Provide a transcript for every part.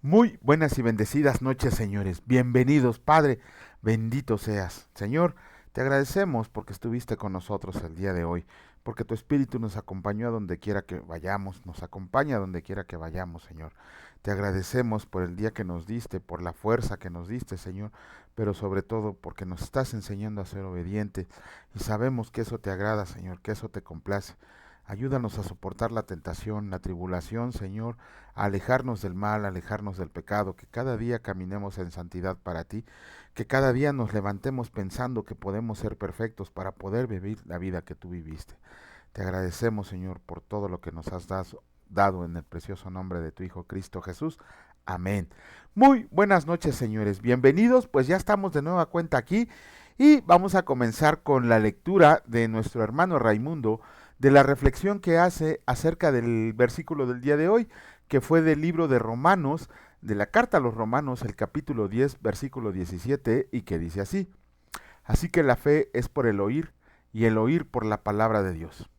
Muy buenas y bendecidas noches, señores. Bienvenidos, Padre. Bendito seas. Señor, te agradecemos porque estuviste con nosotros el día de hoy, porque tu Espíritu nos acompañó a donde quiera que vayamos, nos acompaña a donde quiera que vayamos, Señor. Te agradecemos por el día que nos diste, por la fuerza que nos diste, Señor, pero sobre todo porque nos estás enseñando a ser obediente y sabemos que eso te agrada, Señor, que eso te complace. Ayúdanos a soportar la tentación, la tribulación, Señor, a alejarnos del mal, a alejarnos del pecado, que cada día caminemos en santidad para ti, que cada día nos levantemos pensando que podemos ser perfectos para poder vivir la vida que tú viviste. Te agradecemos, Señor, por todo lo que nos has dado en el precioso nombre de tu Hijo Cristo Jesús. Amén. Muy buenas noches, señores. Bienvenidos, pues ya estamos de nueva cuenta aquí y vamos a comenzar con la lectura de nuestro hermano Raimundo, de la reflexión que hace acerca del versículo del día de hoy, que fue del libro de Romanos, de la carta a los Romanos, el capítulo 10, versículo 17, y que dice así: Así que la fe es por el oír, y el oír por la palabra de Dios.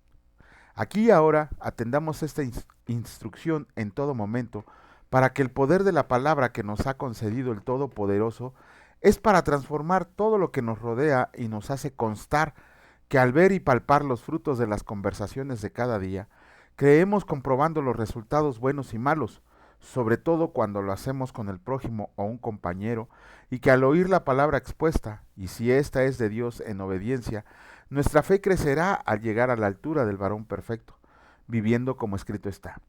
Aquí y ahora atendamos esta instrucción en todo momento, para que el poder de la palabra que nos ha concedido el Todopoderoso es para transformar todo lo que nos rodea y nos hace constar que al ver y palpar los frutos de las conversaciones de cada día, creemos comprobando los resultados buenos y malos, sobre todo cuando lo hacemos con el prójimo o un compañero, y que al oír la palabra expuesta, y si ésta es de Dios en obediencia, nuestra fe crecerá al llegar a la altura del varón perfecto, viviendo como escrito está: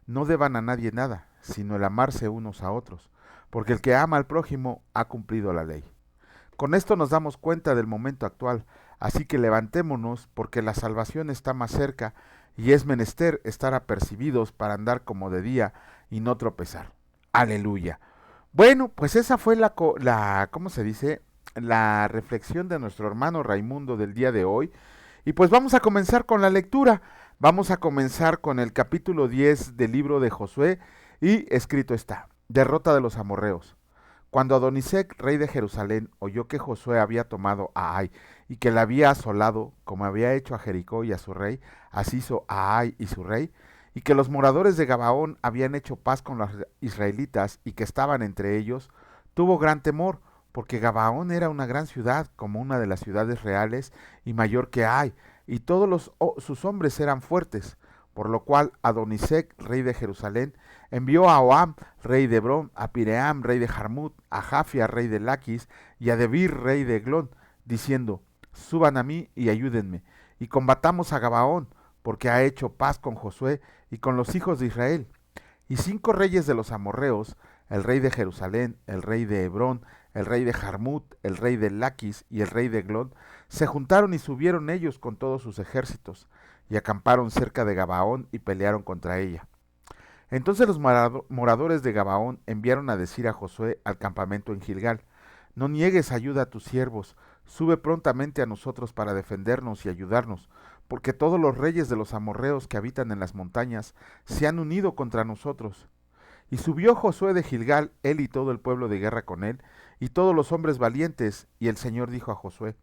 No deban a nadie nada, sino el amarse unos a otros, porque el que ama al prójimo ha cumplido la ley. Con esto nos damos cuenta del momento actual, así que levantémonos porque la salvación está más cerca y es menester estar apercibidos para andar como de día y no tropezar. Aleluya. Bueno, pues esa fue ¿cómo se dice? La reflexión de nuestro hermano Raimundo del día de hoy. Y pues vamos a comenzar con la lectura. Vamos a comenzar con el capítulo 10 del libro de Josué y escrito está: Derrota de los amorreos. Cuando Adonisec, rey de Jerusalén, oyó que Josué había tomado a Ai y que la había asolado, como había hecho a Jericó y a su rey, así hizo a Ai y su rey, y que los moradores de Gabaón habían hecho paz con los israelitas y que estaban entre ellos, tuvo gran temor, porque Gabaón era una gran ciudad, como una de las ciudades reales, y mayor que Ai, y todos sus hombres eran fuertes, por lo cual Adonisec, rey de Jerusalén, envió a Oam, rey de Hebrón, a Piream, rey de Jarmut, a Jafia, rey de Laquis, y a Debir, rey de Eglón, diciendo: Suban a mí y ayúdenme, y combatamos a Gabaón, porque ha hecho paz con Josué y con los hijos de Israel. Y 5 reyes de los amorreos, el rey de Jerusalén, el rey de Hebrón, el rey de Jarmut, el rey de Laquis y el rey de Eglón, se juntaron y subieron ellos con todos sus ejércitos, y acamparon cerca de Gabaón y pelearon contra ella. Entonces los moradores de Gabaón enviaron a decir a Josué al campamento en Gilgal: No niegues ayuda a tus siervos, sube prontamente a nosotros para defendernos y ayudarnos, porque todos los reyes de los amorreos que habitan en las montañas se han unido contra nosotros. Y subió Josué de Gilgal, él y todo el pueblo de guerra con él, y todos los hombres valientes, y el Señor dijo a Josué: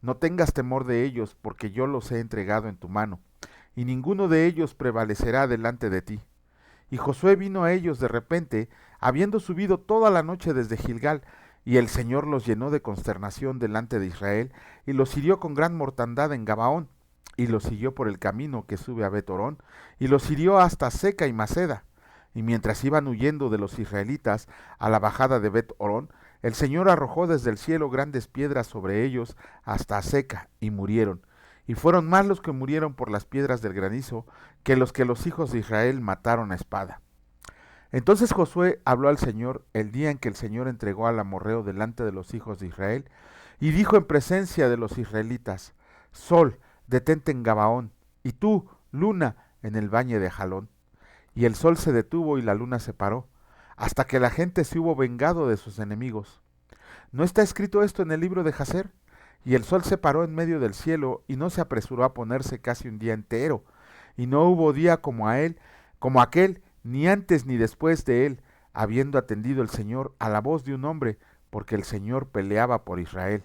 No tengas temor de ellos, porque yo los he entregado en tu mano, y ninguno de ellos prevalecerá delante de ti. Y Josué vino a ellos de repente, habiendo subido toda la noche desde Gilgal, y el Señor los llenó de consternación delante de Israel, y los hirió con gran mortandad en Gabaón, y los siguió por el camino que sube a Bet-Orón, y los hirió hasta Seca y Maceda. Y mientras iban huyendo de los israelitas a la bajada de Bet-Orón, el Señor arrojó desde el cielo grandes piedras sobre ellos hasta Seca, y murieron. Y fueron más los que murieron por las piedras del granizo que los hijos de Israel mataron a espada. Entonces Josué habló al Señor el día en que el Señor entregó al amorreo delante de los hijos de Israel, y dijo en presencia de los israelitas: Sol, detente en Gabaón, y tú, luna, en el valle de Jalón. Y el sol se detuvo y la luna se paró, hasta que la gente se hubo vengado de sus enemigos. ¿No está escrito esto en el libro de Jacer? Y el sol se paró en medio del cielo y no se apresuró a ponerse casi un día entero, y no hubo día como a él, como aquel, ni antes ni después de él, habiendo atendido el Señor a la voz de un hombre, porque el Señor peleaba por Israel.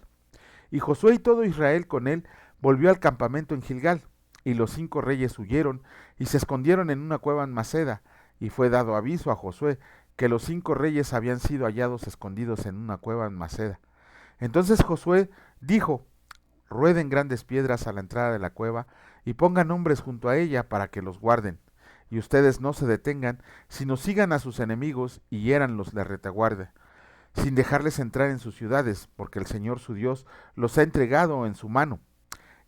Y Josué y todo Israel con él volvió al campamento en Gilgal, y los 5 reyes huyeron y se escondieron en una cueva en Maceda, y fue dado aviso a Josué que los 5 reyes habían sido hallados escondidos en una cueva en Maceda. Entonces Josué dijo: rueden grandes piedras a la entrada de la cueva y pongan hombres junto a ella para que los guarden. Y ustedes no se detengan, sino sigan a sus enemigos y hiéranlos de retaguardia, sin dejarles entrar en sus ciudades, porque el Señor su Dios los ha entregado en su mano.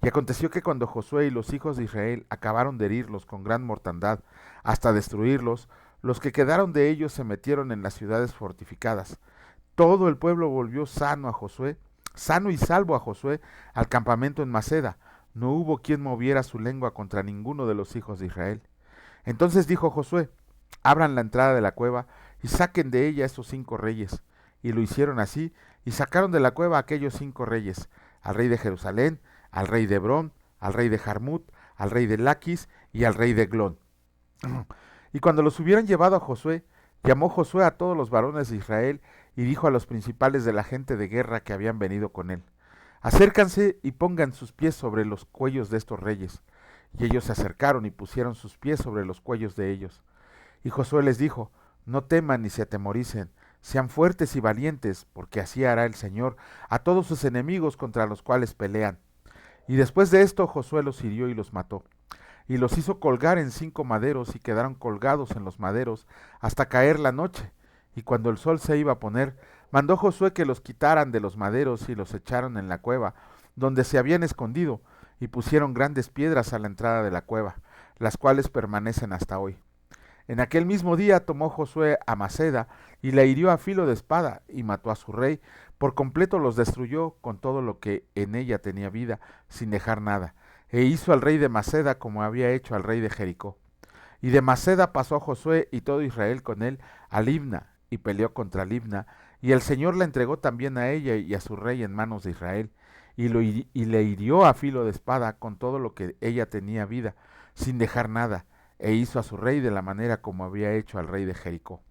Y aconteció que cuando Josué y los hijos de Israel acabaron de herirlos con gran mortandad, hasta destruirlos, los que quedaron de ellos se metieron en las ciudades fortificadas. Todo el pueblo volvió sano y salvo a Josué, al campamento en Maceda. No hubo quien moviera su lengua contra ninguno de los hijos de Israel. Entonces dijo Josué: abran la entrada de la cueva y saquen de ella esos 5 reyes. Y lo hicieron así, y sacaron de la cueva a aquellos 5 reyes: al rey de Jerusalén, al rey de Hebrón, al rey de Jarmut, al rey de Laquis y al rey de Eglón. Y cuando los hubieran llevado a Josué, llamó Josué a todos los varones de Israel y dijo a los principales de la gente de guerra que habían venido con él: acércanse y pongan sus pies sobre los cuellos de estos reyes. Y ellos se acercaron y pusieron sus pies sobre los cuellos de ellos. Y Josué les dijo: no teman ni se atemoricen, sean fuertes y valientes, porque así hará el Señor a todos sus enemigos contra los cuales pelean. Y después de esto Josué los hirió y los mató, y los hizo colgar en 5 maderos, y quedaron colgados en los maderos hasta caer la noche. Y cuando el sol se iba a poner, mandó Josué que los quitaran de los maderos y los echaron en la cueva, donde se habían escondido, y pusieron grandes piedras a la entrada de la cueva, las cuales permanecen hasta hoy. En aquel mismo día tomó Josué a Maceda y la hirió a filo de espada y mató a su rey. Por completo los destruyó con todo lo que en ella tenía vida, sin dejar nada. E hizo al rey de Maceda como había hecho al rey de Jericó. Y de Maceda pasó Josué y todo Israel con él a Libna, y peleó contra Libna, y el Señor la entregó también a ella y a su rey en manos de Israel, y le hirió a filo de espada con todo lo que ella tenía vida, sin dejar nada, e hizo a su rey de la manera como había hecho al rey de Jericó.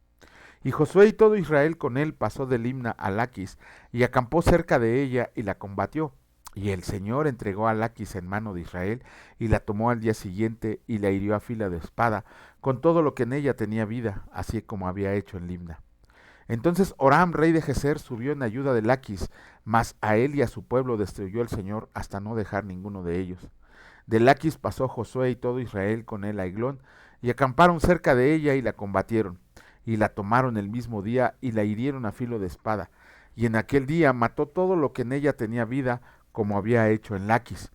Y Josué y todo Israel con él pasó de Libna a Laquis, y acampó cerca de ella, y la combatió. Y el Señor entregó a Laquis en mano de Israel, y la tomó al día siguiente, y la hirió a filo de espada, con todo lo que en ella tenía vida, así como había hecho en Libna. Entonces Horam, rey de Geser, subió en ayuda de Laquis, mas a él y a su pueblo destruyó el Señor hasta no dejar ninguno de ellos. De Laquis pasó Josué y todo Israel con él a Eglón, y acamparon cerca de ella y la combatieron, y la tomaron el mismo día y la hirieron a filo de espada, y en aquel día mató todo lo que en ella tenía vida, como había hecho en Laquis.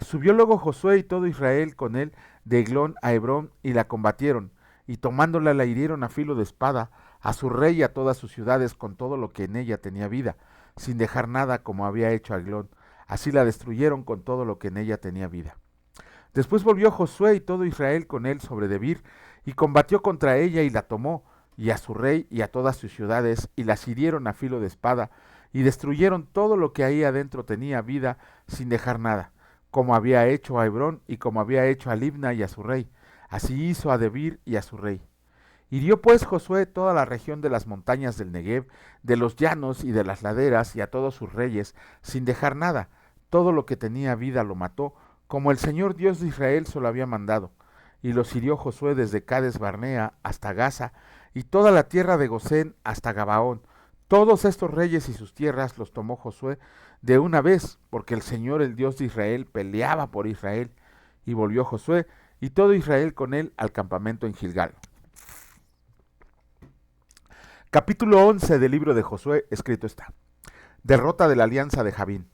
Subió luego Josué y todo Israel con él de Eglón a Hebrón, y la combatieron, y tomándola la hirieron a filo de espada, a su rey y a todas sus ciudades con todo lo que en ella tenía vida, sin dejar nada, como había hecho a Eglón. Así la destruyeron con todo lo que en ella tenía vida. Después volvió Josué y todo Israel con él sobre Debir, y combatió contra ella y la tomó, y a su rey y a todas sus ciudades, y las hirieron a filo de espada, y destruyeron todo lo que ahí adentro tenía vida, sin dejar nada, como había hecho a Hebrón y como había hecho a Libna y a su rey. Así hizo a Debir y a su rey. Hirió pues Josué toda la región de las montañas del Negev, de los llanos y de las laderas, y a todos sus reyes, sin dejar nada. Todo lo que tenía vida lo mató, como el Señor Dios de Israel se lo había mandado. Y los hirió Josué desde Cades Barnea hasta Gaza, y toda la tierra de Gosén hasta Gabaón. Todos estos reyes y sus tierras los tomó Josué de una vez, porque el Señor, el Dios de Israel, peleaba por Israel. Y volvió Josué y todo Israel con él al campamento en Gilgal. Capítulo 11 del libro de Josué, escrito está. Derrota de la alianza de Jabín.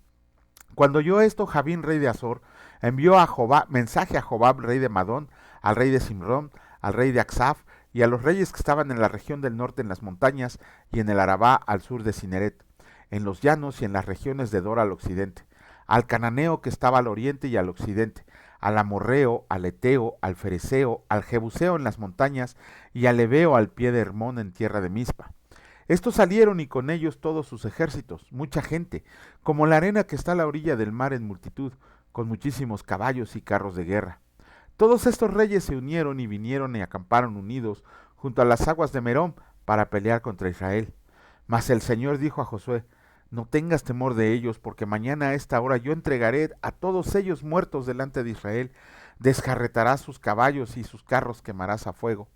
Cuando oyó esto, Jabín, rey de Azor, envió mensaje a Jobab, rey de Madón, al rey de Simrón, al rey de Aksaf, y a los reyes que estaban en la región del norte en las montañas, y en el Arabá al sur de Cineret, en los llanos y en las regiones de Dor al occidente, al cananeo que estaba al oriente y al occidente, al amorreo, al eteo, al fereceo, al jebuseo en las montañas, y al heveo al pie de Hermón en tierra de Mizpa. Estos salieron y con ellos todos sus ejércitos, mucha gente, como la arena que está a la orilla del mar en multitud, con muchísimos caballos y carros de guerra. Todos estos reyes se unieron y vinieron y acamparon unidos junto a las aguas de Merón para pelear contra Israel. Mas el Señor dijo a Josué: no tengas temor de ellos, porque mañana a esta hora yo entregaré a todos ellos muertos delante de Israel. Descarretarás sus caballos y sus carros quemarás a fuego.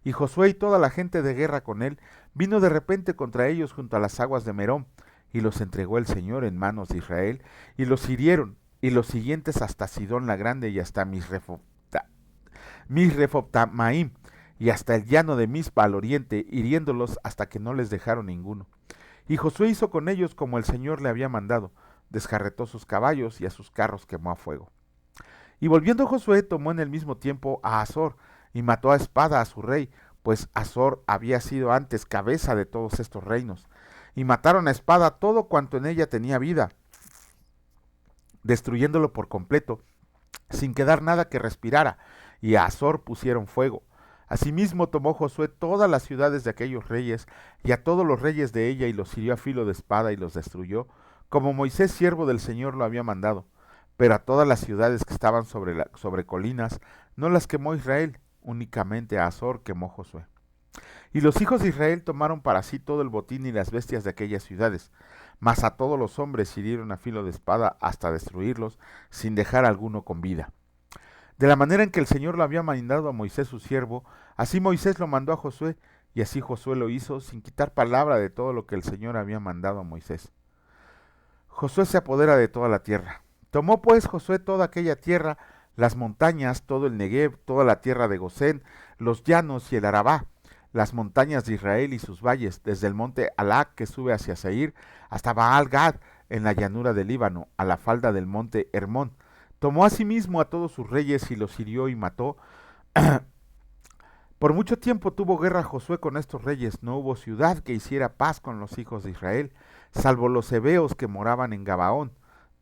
Y Josué y toda la gente de guerra con él vino de repente contra ellos junto a las aguas de Merón, y los entregó el Señor en manos de Israel, y los hirieron, y los siguientes hasta Sidón la Grande y hasta Misrefotamaim, y hasta el llano de Mizpa al oriente, hiriéndolos hasta que no les dejaron ninguno. Y Josué hizo con ellos como el Señor le había mandado, descarretó sus caballos y a sus carros quemó a fuego. Y volviendo Josué tomó en el mismo tiempo a Azor, y mató a espada a su rey, pues Azor había sido antes cabeza de todos estos reinos. Y mataron a espada todo cuanto en ella tenía vida, destruyéndolo por completo, sin quedar nada que respirara, y a Azor pusieron fuego. Asimismo tomó Josué todas las ciudades de aquellos reyes, y a todos los reyes de ella, y los hirió a filo de espada y los destruyó, como Moisés siervo del Señor lo había mandado. Pero a todas las ciudades que estaban sobre colinas, no las quemó Israel, únicamente a Azor quemó Josué. Y los hijos de Israel tomaron para sí todo el botín y las bestias de aquellas ciudades, mas a todos los hombres hirieron a filo de espada hasta destruirlos, sin dejar alguno con vida. De la manera en que el Señor lo había mandado a Moisés su siervo, así Moisés lo mandó a Josué, y así Josué lo hizo, sin quitar palabra de todo lo que el Señor había mandado a Moisés. Josué se apodera de toda la tierra. Tomó pues Josué toda aquella tierra, las montañas, todo el Negev, toda la tierra de Gosén, los llanos y el Arabá, las montañas de Israel y sus valles, desde el monte Alac que sube hacia Seir, hasta Baal Gad, en la llanura del Líbano, a la falda del monte Hermón. Tomó asimismo a todos sus reyes y los hirió y mató. Por mucho tiempo tuvo guerra Josué con estos reyes, no hubo ciudad que hiciera paz con los hijos de Israel, salvo los heveos que moraban en Gabaón.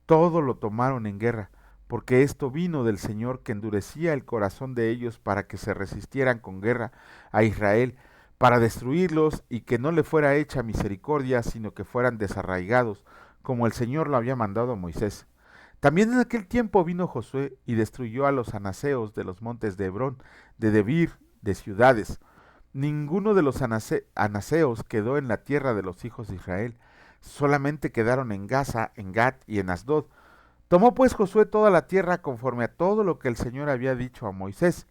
Todo lo tomaron en guerra, porque esto vino del Señor, que endurecía el corazón de ellos para que se resistieran con guerra a Israel, para destruirlos y que no le fuera hecha misericordia, sino que fueran desarraigados, como el Señor lo había mandado a Moisés. También en aquel tiempo vino Josué y destruyó a los anaseos de los montes de Hebrón, de Debir, de ciudades. Ninguno de los anaseos quedó en la tierra de los hijos de Israel, solamente quedaron en Gaza, en Gat y en Asdod. Tomó pues Josué toda la tierra conforme a todo lo que el Señor había dicho a Moisés,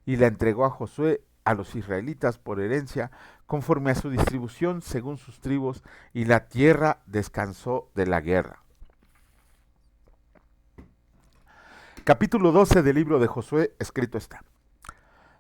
y la entregó a Josué a los israelitas por herencia, conforme a su distribución según sus tribus, y la tierra descansó de la guerra. Capítulo 12 del libro de Josué, escrito está.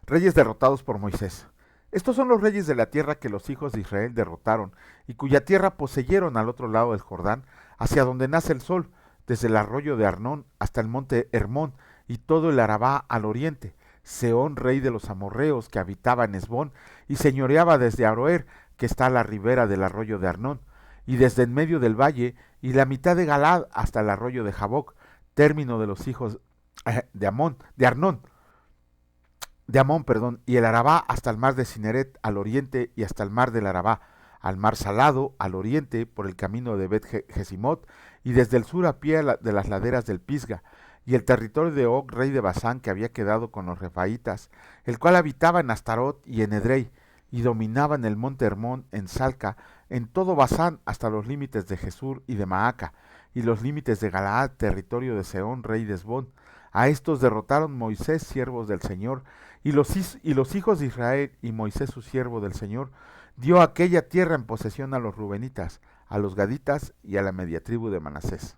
Reyes derrotados por Moisés. Estos son los reyes de la tierra que los hijos de Israel derrotaron, y cuya tierra poseyeron al otro lado del Jordán, hacia donde nace el sol, desde el arroyo de Arnón hasta el monte Hermón, y todo el Arabá al oriente. Sehón, rey de los amorreos, que habitaba en Hesbón, y señoreaba desde Aroer, que está a la ribera del arroyo de Arnón, y desde en medio del valle, y la mitad de Galad hasta el arroyo de Jaboc, término de los hijos de Amón, y el Arabá hasta el mar de Cineret al oriente y hasta el mar del Arabá, al mar Salado al oriente por el camino de Bet-Jesimot y desde el sur a pie de las laderas del Pisga, y el territorio de Og, rey de Basán, que había quedado con los refaitas, el cual habitaba en Astarot y en Edrei, y dominaba en el monte Hermón, en Salca, en todo Basán hasta los límites de Jesur y de Maaca, y los límites de Galaad, territorio de Sehón, rey de Hesbón. A estos derrotaron Moisés, siervos del Señor, y los hijos de Israel, y Moisés, su siervo del Señor, dio aquella tierra en posesión a los rubenitas, a los gaditas y a la media tribu de Manasés.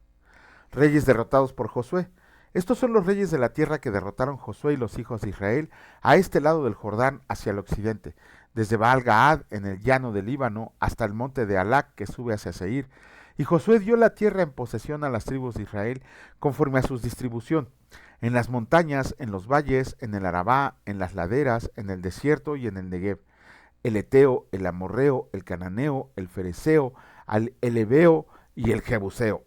Reyes derrotados por Josué. Estos son los reyes de la tierra que derrotaron Josué y los hijos de Israel a este lado del Jordán hacia el occidente, desde Baal-Gaad en el llano del Líbano hasta el monte de Alac que sube hacia Seir. Y Josué dio la tierra en posesión a las tribus de Israel conforme a su distribución, en las montañas, en los valles, en el Arabá, en las laderas, en el desierto y en el Negev, el Eteo, el Amorreo, el Cananeo, el Fereceo, el Heveo y el Jebuseo.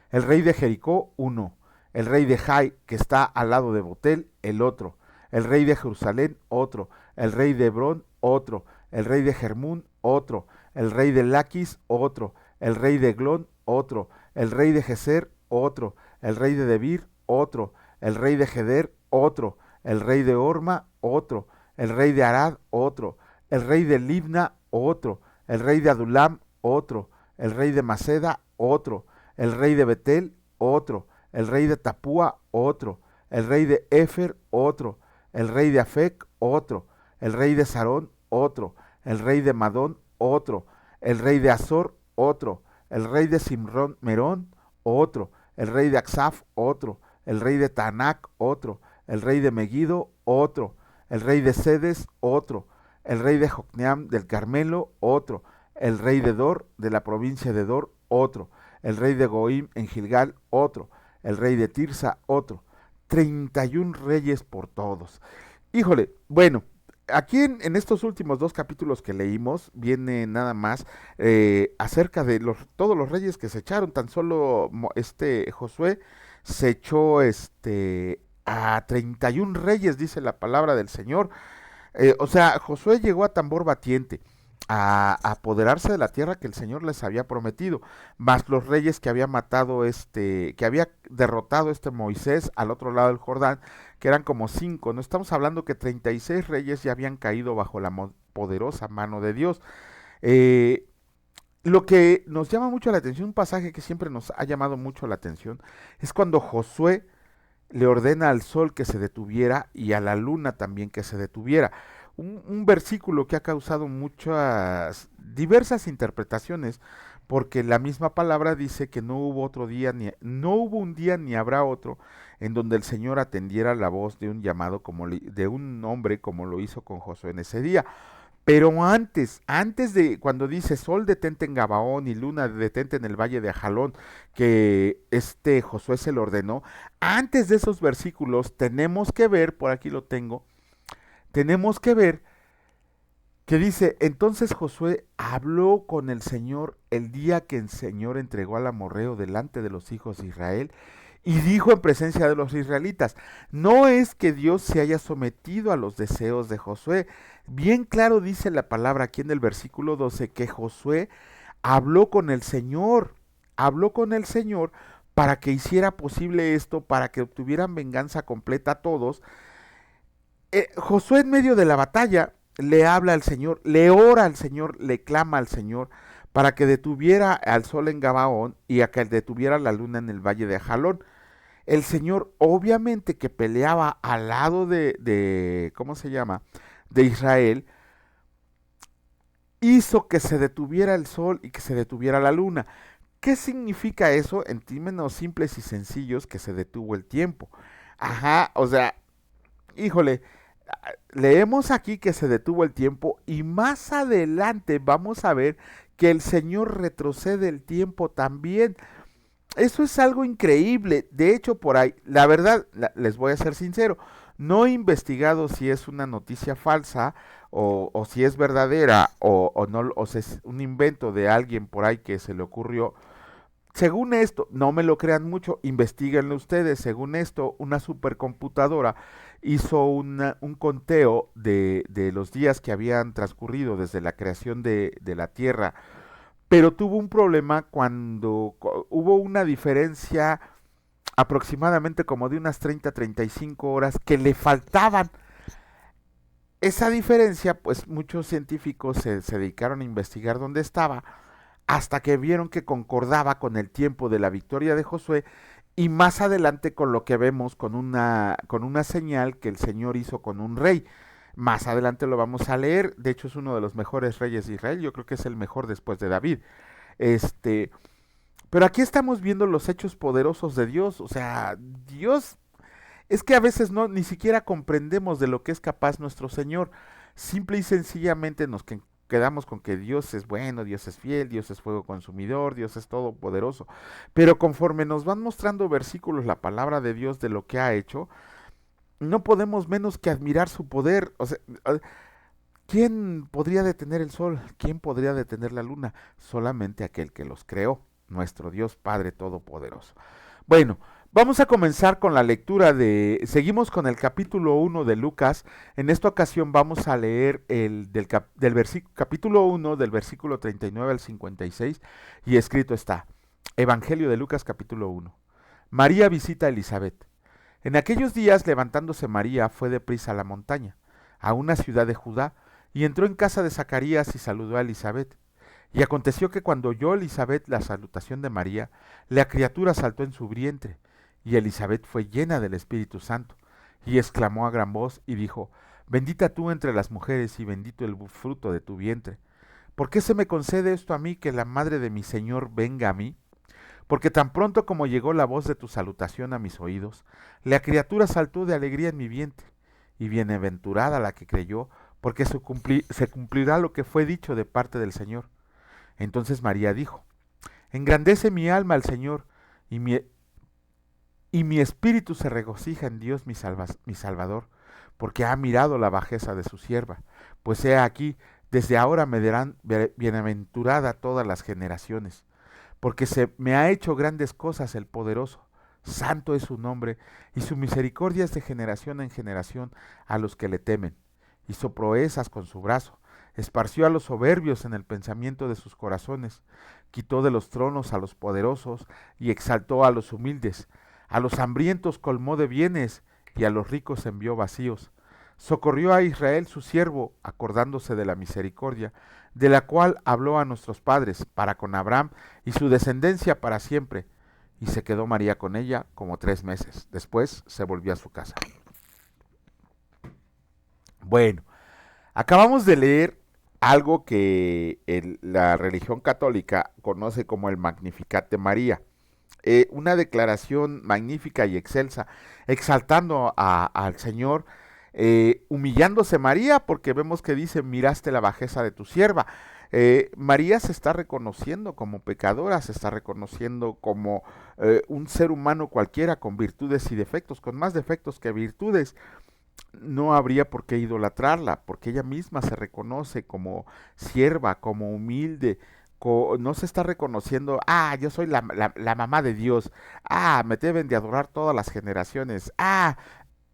El rey de Jericó, uno. El rey de Jai, que está al lado de Botel, el otro. El rey de Jerusalén, otro. El rey de Hebrón, otro. El rey de Jermún, otro. El rey de Laquis, otro. El rey de Eglón, otro. El rey de Geser, otro. El rey de Debir, otro. El rey de Geder, otro. El rey de Orma, otro. El rey de Arad, otro. El rey de Libna, otro. El rey de Adulam, otro. El rey de Maceda, otro. El rey de Betel, otro. El rey de Tapúa, otro. El rey de Efer, otro. El rey de Afec, otro. el rey de Sarón, otro, el rey de Madón, otro, el rey de Azor, otro, el rey de Simrón Merón, otro, el rey de Aksaf, otro, el rey de Tanac, otro, el rey de Megiddo, otro, el rey de Sedes, otro, el rey de Jocneam del Carmelo, otro, el rey de Dor, de la provincia de Dor, otro, el rey de Goim en Gilgal, otro, el rey de Tirsa, otro. 31 reyes por todos. Híjole, bueno, aquí en estos últimos dos capítulos que leímos viene nada más acerca de todos los reyes que se echaron. Tan solo Josué se echó a 31 reyes, dice la palabra del Señor. O sea, Josué llegó a tambor batiente a apoderarse de la tierra que el Señor les había prometido, más los reyes que había matado que había derrotado Moisés al otro lado del Jordán, que eran como 5. No estamos hablando que 36 reyes ya habían caído bajo la poderosa mano de Dios. Lo que nos llama mucho la atención, un pasaje que siempre nos ha llamado mucho la atención, es cuando Josué le ordena al sol que se detuviera y a la luna también que se detuviera. Un versículo que ha causado muchas, diversas interpretaciones, porque la misma palabra dice que no hubo otro día, no hubo un día ni habrá otro en donde el Señor atendiera la voz de un llamado de un hombre como lo hizo con Josué en ese día. Pero antes de cuando dice sol detente en Gabaón y luna detente en el valle de Ajalón, que Josué se lo ordenó, antes de esos versículos tenemos que ver, por aquí lo tengo, tenemos que ver que dice, entonces Josué habló con el Señor el día que el Señor entregó al amorreo delante de los hijos de Israel y dijo en presencia de los israelitas, no es que Dios se haya sometido a los deseos de Josué. Bien claro dice la palabra aquí en el versículo 12 que Josué habló con el Señor para que hiciera posible esto, para que obtuvieran venganza completa a todos. Josué en medio de la batalla le habla al Señor, le ora al Señor, le clama al Señor para que detuviera al sol en Gabaón y a que detuviera la luna en el valle de Ajalón. El Señor obviamente que peleaba al lado ¿cómo se llama? De Israel, hizo que se detuviera el sol y que se detuviera la luna. ¿Qué significa eso? En términos simples y sencillos, que se detuvo el tiempo. Ajá, o sea, híjole, leemos aquí que se detuvo el tiempo y más adelante vamos a ver que el Señor retrocede el tiempo también. Eso es algo increíble. De hecho, por ahí, la verdad, les voy a ser sincero, no he investigado si es una noticia falsa o si es verdadera o no, o si es un invento de alguien por ahí que se le ocurrió. Según esto, no me lo crean mucho, investiguenlo ustedes. Según esto, una supercomputadora hizo un conteo de los días que habían transcurrido desde la creación de la Tierra, pero tuvo un problema cuando hubo una diferencia aproximadamente como de unas 30-35 horas que le faltaban. Esa diferencia, pues muchos científicos se dedicaron a investigar dónde estaba, hasta que vieron que concordaba con el tiempo de la victoria de Josué y más adelante con lo que vemos con una señal que el Señor hizo con un rey. Más adelante lo vamos a leer, de hecho es uno de los mejores reyes de Israel, yo creo que es el mejor después de David. Pero aquí estamos viendo los hechos poderosos de Dios, o sea, Dios, es que a veces no ni siquiera comprendemos de lo que es capaz nuestro Señor. Simple y sencillamente quedamos con que Dios es bueno, Dios es fiel, Dios es fuego consumidor, Dios es todopoderoso. Pero conforme nos van mostrando versículos la palabra de Dios de lo que ha hecho, no podemos menos que admirar su poder. O sea, ¿quién podría detener el sol? ¿Quién podría detener la luna? Solamente aquel que los creó, nuestro Dios Padre Todopoderoso. Bueno, vamos a comenzar con la lectura seguimos con el capítulo 1 de Lucas. En esta ocasión vamos a leer capítulo 1 del versículo 39 al 56 y escrito está, Evangelio de Lucas capítulo 1. María visita a Elizabeth. En aquellos días, levantándose María, fue deprisa a la montaña, a una ciudad de Judá, y entró en casa de Zacarías y saludó a Elizabeth. Y aconteció que cuando oyó Elizabeth la salutación de María, la criatura saltó en su vientre, y Elizabeth fue llena del Espíritu Santo, y exclamó a gran voz y dijo, Bendita tú entre las mujeres y bendito el fruto de tu vientre. ¿Por qué se me concede esto a mí, que la madre de mi Señor venga a mí? Porque tan pronto como llegó la voz de tu salutación a mis oídos, la criatura saltó de alegría en mi vientre, y bienaventurada la que creyó, porque se cumplirá lo que fue dicho de parte del Señor. Entonces María dijo: Engrandece mi alma al Señor, y mi espíritu se regocija en Dios mi Salvador, porque ha mirado la bajeza de su sierva. Pues he aquí, desde ahora me dirán bienaventurada todas las generaciones, porque se me ha hecho grandes cosas el poderoso. Santo es su nombre, y su misericordia es de generación en generación a los que le temen. Hizo proezas con su brazo, esparció a los soberbios en el pensamiento de sus corazones, quitó de los tronos a los poderosos y exaltó a los humildes. A los hambrientos colmó de bienes y a los ricos envió vacíos. Socorrió a Israel su siervo, acordándose de la misericordia, de la cual habló a nuestros padres, para con Abraham y su descendencia para siempre. Y se quedó María con ella como 3 meses. Después se volvió a su casa. Bueno, acabamos de leer algo que la religión católica conoce como el Magnificat de María. Una declaración magnífica y excelsa, exaltando al Señor, humillándose María, porque vemos que dice: miraste la bajeza de tu sierva. María se está reconociendo como pecadora, se está reconociendo como un ser humano cualquiera, con virtudes y defectos, con más defectos que virtudes. No habría por qué idolatrarla, porque ella misma se reconoce como sierva, como humilde. No se está reconociendo: yo soy la mamá de Dios, me deben de adorar todas las generaciones,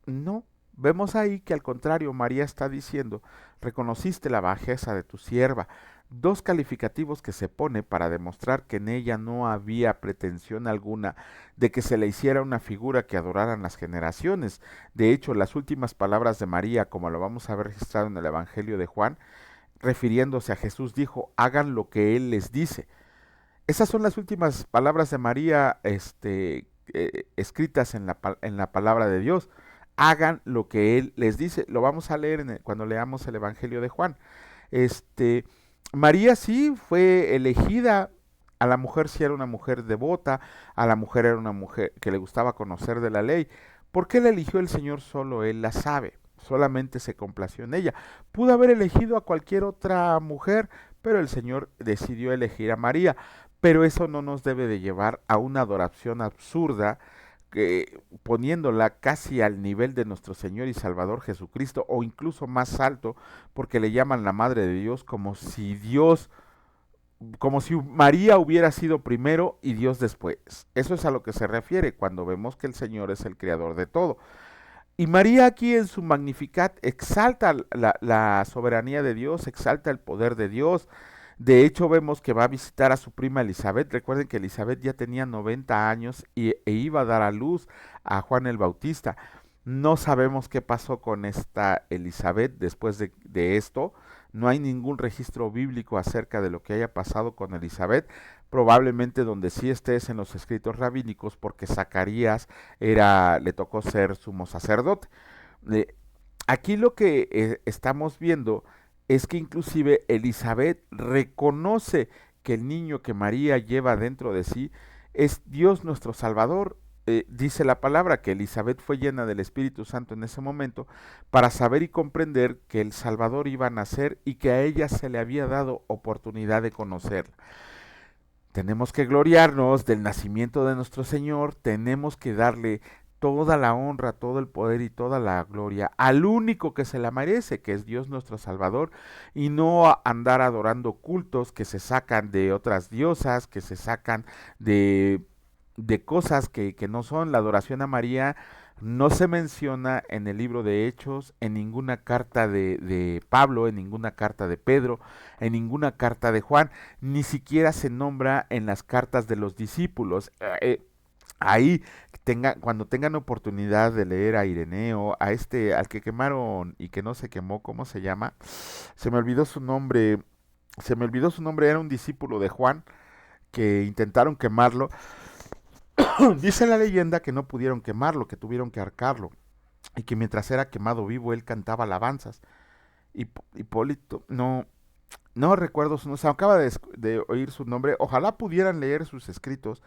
no. Vemos ahí que al contrario, María está diciendo: reconociste la bajeza de tu sierva. Dos calificativos que se pone para demostrar que en ella no había pretensión alguna de que se le hiciera una figura que adoraran las generaciones. De hecho, las últimas palabras de María, como lo vamos a ver registrado en el Evangelio de Juan, refiriéndose a Jesús, dijo: hagan lo que Él les dice. Esas son las últimas palabras de María, escritas en la palabra de Dios. Hagan lo que Él les dice. Lo vamos a leer cuando leamos el Evangelio de Juan. María sí fue elegida. A la mujer sí era una mujer devota, a la mujer era una mujer que le gustaba conocer de la ley. ¿Por qué la eligió el Señor? Solo Él la sabe. Solamente se complació en ella. Pudo haber elegido a cualquier otra mujer, pero el Señor decidió elegir a María. Pero eso no nos debe de llevar a una adoración absurda, poniéndola casi al nivel de nuestro Señor y Salvador Jesucristo, o incluso más alto, porque le llaman la Madre de Dios, como si María hubiera sido primero y Dios después. Eso es a lo que se refiere cuando vemos que el Señor es el creador de todo. Y María aquí en su Magnificat exalta la soberanía de Dios, exalta el poder de Dios. De hecho, vemos que va a visitar a su prima Elizabeth. Recuerden que Elizabeth ya tenía 90 años e iba a dar a luz a Juan el Bautista. No sabemos qué pasó con esta Elizabeth después de esto. No hay ningún registro bíblico acerca de lo que haya pasado con Elizabeth. Probablemente donde sí estés en los escritos rabínicos, porque Zacarías le tocó ser sumo sacerdote. Aquí lo que estamos viendo es que inclusive Elizabeth reconoce que el niño que María lleva dentro de sí es Dios nuestro Salvador. Dice la palabra que Elizabeth fue llena del Espíritu Santo en ese momento para saber y comprender que el Salvador iba a nacer y que a ella se le había dado oportunidad de conocerla. Tenemos que gloriarnos del nacimiento de nuestro Señor, tenemos que darle toda la honra, todo el poder y toda la gloria al único que se la merece, que es Dios nuestro Salvador, y no andar adorando cultos que se sacan de otras diosas, que se sacan de cosas que no son. La adoración a María no se menciona en el libro de Hechos, en ninguna carta de Pablo, en ninguna carta de Pedro, en ninguna carta de Juan, ni siquiera se nombra en las cartas de los discípulos. Ahí cuando tengan oportunidad de leer a Ireneo, al que quemaron y que no se quemó, ¿cómo se llama? Se me olvidó su nombre, era un discípulo de Juan que intentaron quemarlo. Dice la leyenda que no pudieron quemarlo, que tuvieron que ahorcarlo. y que mientras era quemado vivo él cantaba alabanzas. Hipólito, no recuerdo su nombre, se acaba de oír su nombre, ojalá pudieran leer sus escritos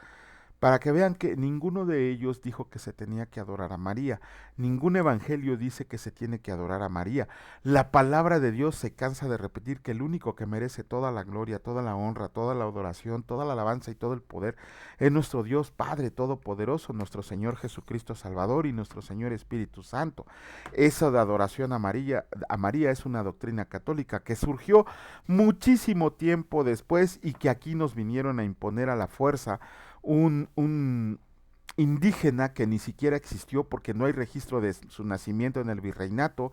para que vean que ninguno de ellos dijo que se tenía que adorar a María. Ningún evangelio dice que se tiene que adorar a María. La palabra de Dios se cansa de repetir que el único que merece toda la gloria, toda la honra, toda la adoración, toda la alabanza y todo el poder es nuestro Dios Padre Todopoderoso, nuestro Señor Jesucristo Salvador y nuestro Señor Espíritu Santo. Esa de adoración a María es una doctrina católica que surgió muchísimo tiempo después y que aquí nos vinieron a imponer a la fuerza un indígena que ni siquiera existió porque no hay registro de su nacimiento en el virreinato,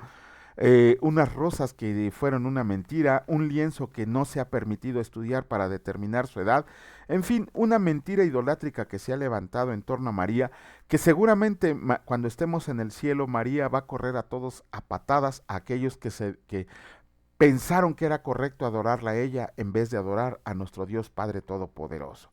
unas rosas que fueron una mentira, un lienzo que no se ha permitido estudiar para determinar su edad, en fin, una mentira idolátrica que se ha levantado en torno a María, que seguramente cuando estemos en el cielo María va a correr a todos a patadas a aquellos que pensaron que era correcto adorarla a ella en vez de adorar a nuestro Dios Padre Todopoderoso.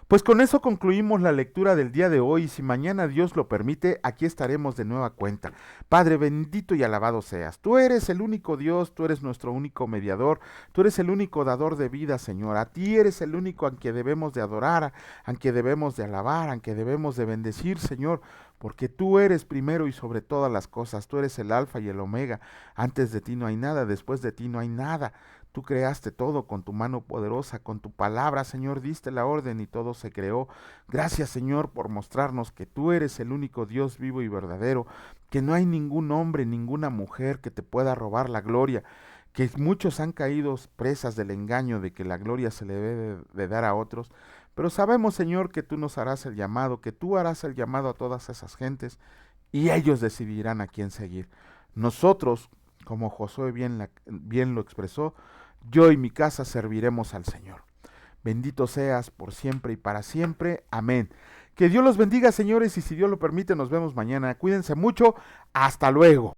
Pues con eso concluimos la lectura del día de hoy y si mañana Dios lo permite, aquí estaremos de nueva cuenta. Padre bendito y alabado seas. Tú eres el único Dios, tú eres nuestro único mediador, tú eres el único dador de vida, Señor. A ti eres el único a quien debemos de adorar, a quien debemos de alabar, a quien debemos de bendecir, Señor, porque tú eres primero y sobre todas las cosas. Tú eres el alfa y el omega. Antes de ti no hay nada, después de ti no hay nada. Tú creaste todo con tu mano poderosa, con tu palabra, Señor, diste la orden y todo se creó. Gracias, Señor, por mostrarnos que tú eres el único Dios vivo y verdadero, que no hay ningún hombre, ninguna mujer que te pueda robar la gloria, que muchos han caído presas del engaño de que la gloria se le debe de dar a otros. Pero sabemos, Señor, que tú nos harás el llamado, que tú harás el llamado a todas esas gentes y ellos decidirán a quién seguir. Nosotros, como Josué bien lo expresó, yo y mi casa serviremos al Señor. Bendito seas por siempre y para siempre. Amén. Que Dios los bendiga, señores, y si Dios lo permite, nos vemos mañana. Cuídense mucho. Hasta luego.